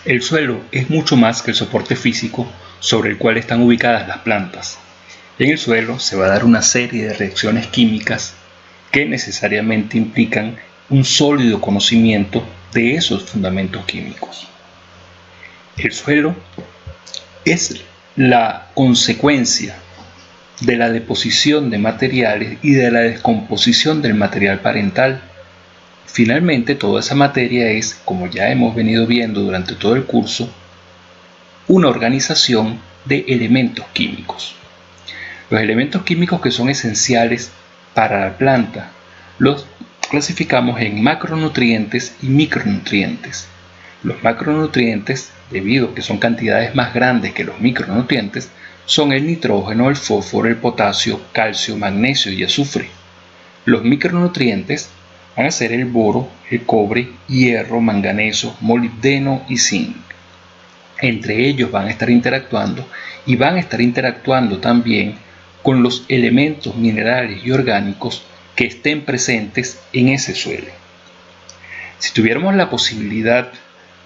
El suelo es mucho más que el soporte físico sobre el cual están ubicadas las plantas. En el suelo se va a dar una serie de reacciones químicas que necesariamente implican un sólido conocimiento de esos fundamentos químicos. El suelo es la consecuencia de la deposición de materiales y de la descomposición del material parental. Finalmente, toda esa materia es, como ya hemos venido viendo durante todo el curso, una organización de elementos químicos. Los elementos químicos que son esenciales para la planta los clasificamos en macronutrientes y micronutrientes. Los macronutrientes, debido a que son cantidades más grandes que los micronutrientes, son el nitrógeno, el fósforo, el potasio, calcio, magnesio y azufre. Los micronutrientes van a ser el boro, el cobre, hierro, manganeso, molibdeno y zinc. Entre ellos van a estar interactuando y van a estar interactuando también con los elementos minerales y orgánicos que estén presentes en ese suelo. Si tuviéramos la posibilidad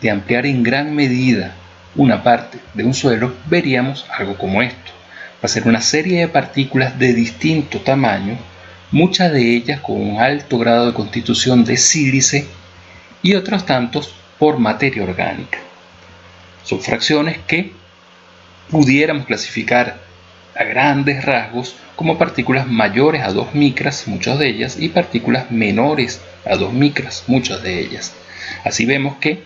de ampliar en gran medida una parte de un suelo, veríamos algo como esto. Va a ser una serie de partículas de distinto tamaño, muchas de ellas con un alto grado de constitución de sílice y otros tantos por materia orgánica. Son fracciones que pudiéramos clasificar a grandes rasgos como partículas mayores a 2 micras, muchas de ellas, y partículas menores a 2 micras, muchas de ellas. Así vemos que,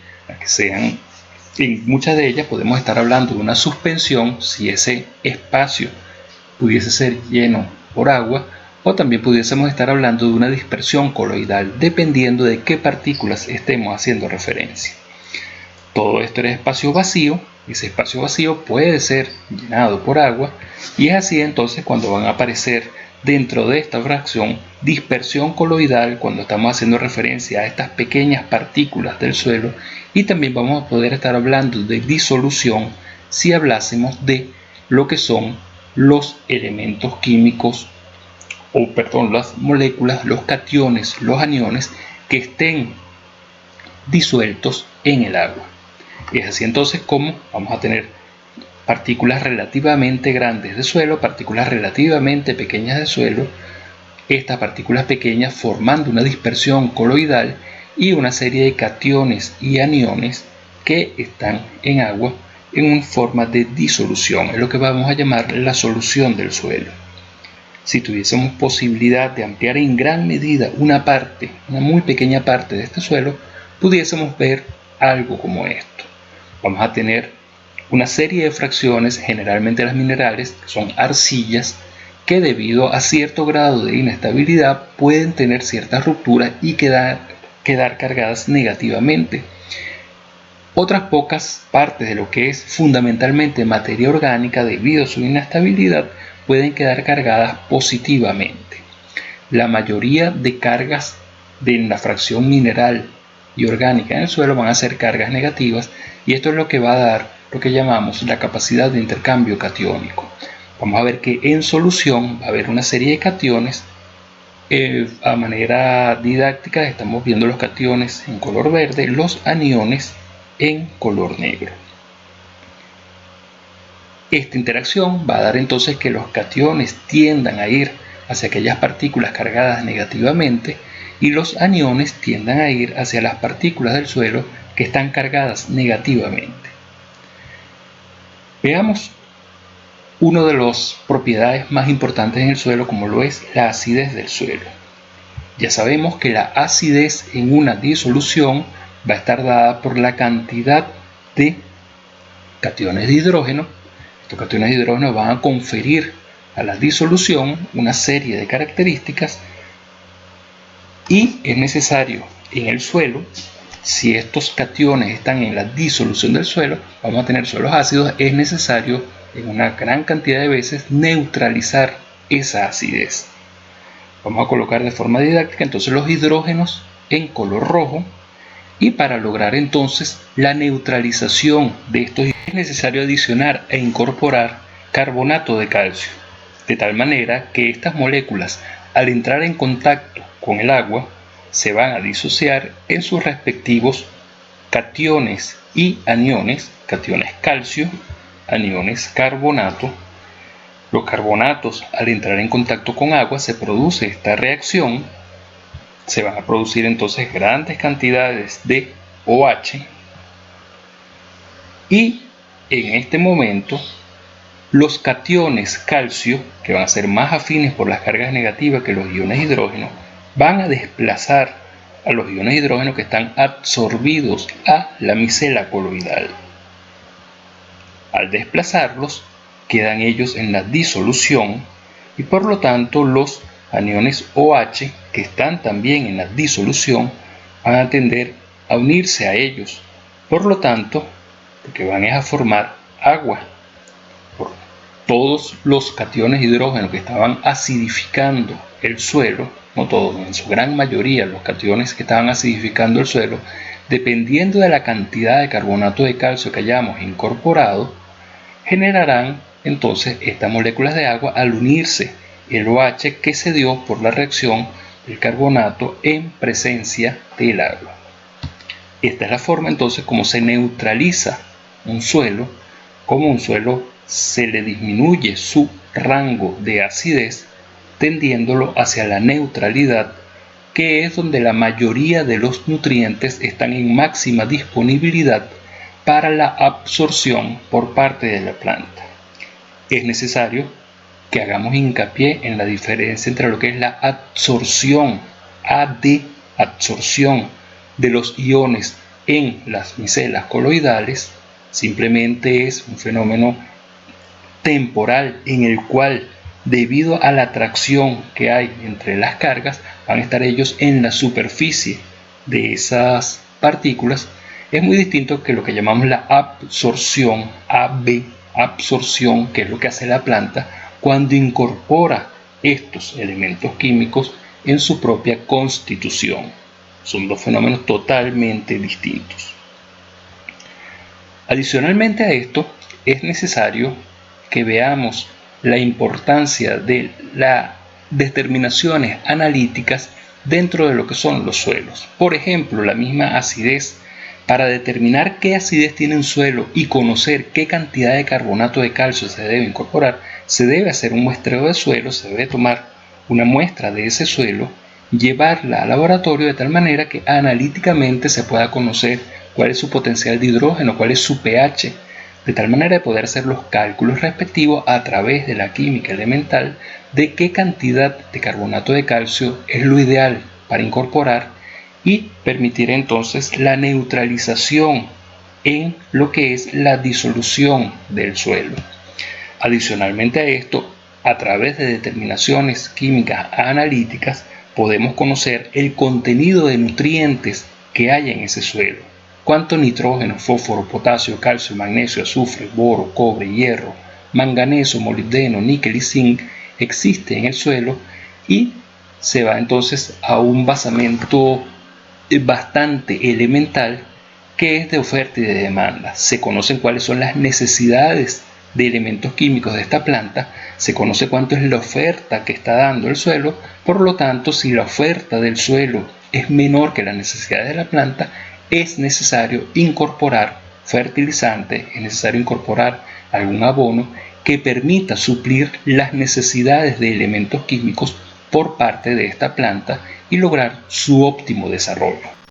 en muchas de ellas podemos estar hablando de una suspensión si ese espacio pudiese ser lleno por agua, o también pudiésemos estar hablando de una dispersión coloidal, dependiendo de qué partículas estemos haciendo referencia. Todo esto es espacio vacío. Ese espacio vacío puede ser llenado por agua y es así entonces cuando van a aparecer dentro de esta fracción dispersión coloidal, cuando estamos haciendo referencia a estas pequeñas partículas del suelo, y también vamos a poder estar hablando de disolución si hablásemos de lo que son los elementos químicos las moléculas, los cationes, los aniones que estén disueltos en el agua. Y es así entonces como vamos a tener partículas relativamente grandes de suelo, partículas relativamente pequeñas de suelo, estas partículas pequeñas formando una dispersión coloidal y una serie de cationes y aniones que están en agua en forma de disolución. Es lo que vamos a llamar la solución del suelo. Si tuviésemos posibilidad de ampliar en gran medida una muy pequeña parte de este suelo, pudiésemos ver algo como esto. Vamos a tener una serie de fracciones, generalmente las minerales, que son arcillas, que debido a cierto grado de inestabilidad pueden tener ciertas rupturas y quedar cargadas negativamente. Otras pocas partes de lo que es fundamentalmente materia orgánica, debido a su inestabilidad, pueden quedar cargadas positivamente. La mayoría de cargas de la fracción mineral y orgánica en el suelo van a ser cargas negativas, y esto es lo que va a dar lo que llamamos la capacidad de intercambio catiónico. Vamos a ver que en solución va a haber una serie de cationes. A manera didáctica estamos viendo los cationes en color verde, los aniones en color negro. Esta interacción va a dar entonces que los cationes tiendan a ir hacia aquellas partículas cargadas negativamente y los aniones tiendan a ir hacia las partículas del suelo que están cargadas negativamente. Veamos una de las propiedades más importantes en el suelo, como lo es la acidez del suelo. Ya sabemos que la acidez en una disolución va a estar dada por la cantidad de cationes de hidrógeno. Estos cationes de hidrógeno van a conferir a la disolución una serie de características, y es necesario en el suelo, si estos cationes están en la disolución del suelo, vamos a tener suelos ácidos, es necesario en una gran cantidad de veces neutralizar esa acidez. Vamos a colocar de forma didáctica entonces los hidrógenos en color rojo, y para lograr entonces la neutralización de estos es necesario adicionar e incorporar carbonato de calcio, de tal manera que estas moléculas, al entrar en contacto con el agua, se van a disociar en sus respectivos cationes y aniones, cationes calcio, aniones carbonato. Los carbonatos, al entrar en contacto con agua, se produce esta reacción. Se van a producir entonces grandes cantidades de OH. Y en este momento, los cationes calcio, que van a ser más afines por las cargas negativas que los iones hidrógeno, van a desplazar a los iones hidrógeno que están absorbidos a la micela coloidal. Al desplazarlos, quedan ellos en la disolución y por lo tanto los aniones OH, que están también en la disolución, van a tender a unirse a ellos. Por lo tanto, lo que van es a formar agua. Todos los cationes de hidrógeno que estaban acidificando el suelo, no todos, en su gran mayoría los cationes que estaban acidificando el suelo, dependiendo de la cantidad de carbonato de calcio que hayamos incorporado, generarán entonces estas moléculas de agua al unirse el OH que se dio por la reacción del carbonato en presencia del agua. Esta es la forma entonces como se neutraliza un suelo, como un suelo se le disminuye su rango de acidez, tendiéndolo hacia la neutralidad, que es donde la mayoría de los nutrientes están en máxima disponibilidad para la absorción por parte de la planta. Es necesario que hagamos hincapié en la diferencia entre lo que es la absorción, absorción de los iones en las micelas coloidales. Simplemente es un fenómeno temporal en el cual, debido a la atracción que hay entre las cargas, van a estar ellos en la superficie de esas partículas. Es muy distinto que lo que llamamos la absorción, absorción, que es lo que hace la planta cuando incorpora estos elementos químicos en su propia constitución. Son dos fenómenos totalmente distintos. Adicionalmente a esto, es necesario que veamos la importancia de las determinaciones analíticas dentro de lo que son los suelos. Por ejemplo, la misma acidez. Para determinar qué acidez tiene un suelo y conocer qué cantidad de carbonato de calcio se debe incorporar, se debe hacer un muestreo de suelo, se debe tomar una muestra de ese suelo, llevarla al laboratorio de tal manera que analíticamente se pueda conocer cuál es su potencial de hidrógeno, cuál es su pH, de tal manera de poder hacer los cálculos respectivos a través de la química elemental de qué cantidad de carbonato de calcio es lo ideal para incorporar y permitir entonces la neutralización en lo que es la disolución del suelo. Adicionalmente a esto, a través de determinaciones químicas analíticas, podemos conocer el contenido de nutrientes que hay en ese suelo. Cuánto nitrógeno, fósforo, potasio, calcio, magnesio, azufre, boro, cobre, hierro, manganeso, molibdeno, níquel y zinc existe en el suelo, y se va entonces a un basamento bastante elemental que es de oferta y de demanda. Se conocen cuáles son las necesidades de elementos químicos de esta planta, se conoce cuánto es la oferta que está dando el suelo. Por lo tanto, si la oferta del suelo es menor que las necesidades de la planta, es necesario incorporar fertilizantes, es necesario incorporar algún abono que permita suplir las necesidades de elementos químicos por parte de esta planta y lograr su óptimo desarrollo.